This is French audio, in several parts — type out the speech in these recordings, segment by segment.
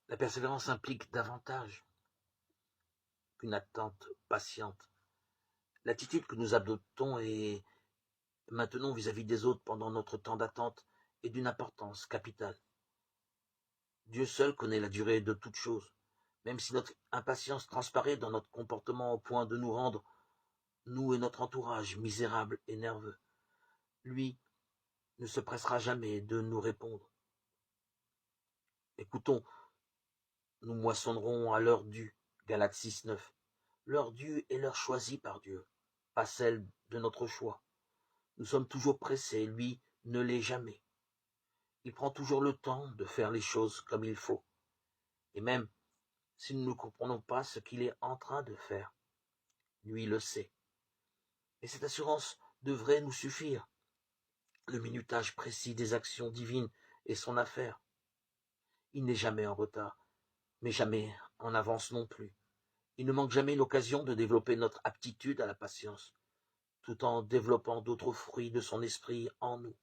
La persévérance implique davantage qu'une attente patiente. L'attitude que nous adoptons et maintenons vis-à-vis des autres pendant notre temps d'attente est d'une importance capitale. Dieu seul connaît la durée de toute chose, même si notre impatience transparaît dans notre comportement au point de nous rendre, nous et notre entourage, misérables et nerveux. Lui ne se pressera jamais de nous répondre. Écoutons, nous moissonnerons à l'heure due, Galates 6:9. L'heure due est l'heure choisie par Dieu, pas celle de notre choix. Nous sommes toujours pressés, lui ne l'est jamais. Il prend toujours le temps de faire les choses comme il faut. Et même si nous ne comprenons pas ce qu'il est en train de faire, lui le sait. Et cette assurance devrait nous suffire. Le minutage précis des actions divines est son affaire. Il n'est jamais en retard, mais jamais en avance non plus. Il ne manque jamais l'occasion de développer notre aptitude à la patience, tout en développant d'autres fruits de son esprit en nous.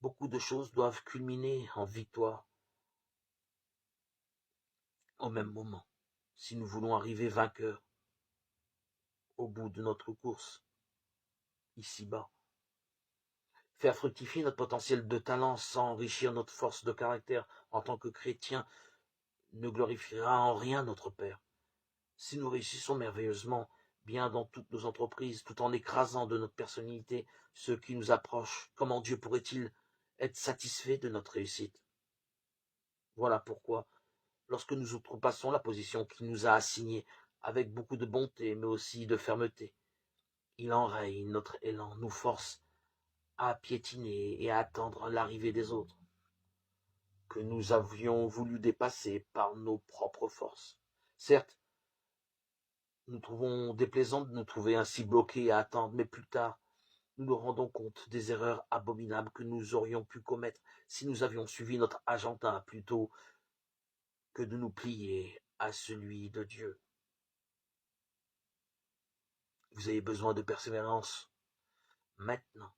Beaucoup de choses doivent culminer en victoire au même moment, si nous voulons arriver vainqueurs au bout de notre course, ici-bas. Faire fructifier notre potentiel de talent sans enrichir notre force de caractère en tant que chrétien ne glorifiera en rien notre Père. Si nous réussissons merveilleusement bien dans toutes nos entreprises, tout en écrasant de notre personnalité ceux qui nous approchent, comment Dieu pourrait-il être satisfait de notre réussite? Voilà pourquoi, lorsque nous outrepassons la position qu'il nous a assignée avec beaucoup de bonté, mais aussi de fermeté, il enraye notre élan, nous force à piétiner et à attendre l'arrivée des autres, que nous avions voulu dépasser par nos propres forces. Certes, nous trouvons déplaisant de nous trouver ainsi bloqués à attendre, mais plus tard, nous nous rendons compte des erreurs abominables que nous aurions pu commettre si nous avions suivi notre agenda plutôt que de nous plier à celui de Dieu. Vous avez besoin de persévérance maintenant,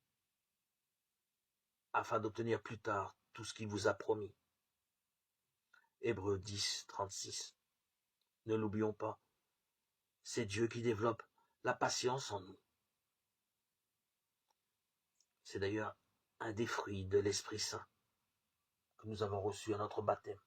afin d'obtenir plus tard tout ce qu'il vous a promis. Hébreux 10, 36. Ne l'oublions pas, c'est Dieu qui développe la patience en nous. C'est d'ailleurs un des fruits de l'Esprit Saint que nous avons reçu à notre baptême.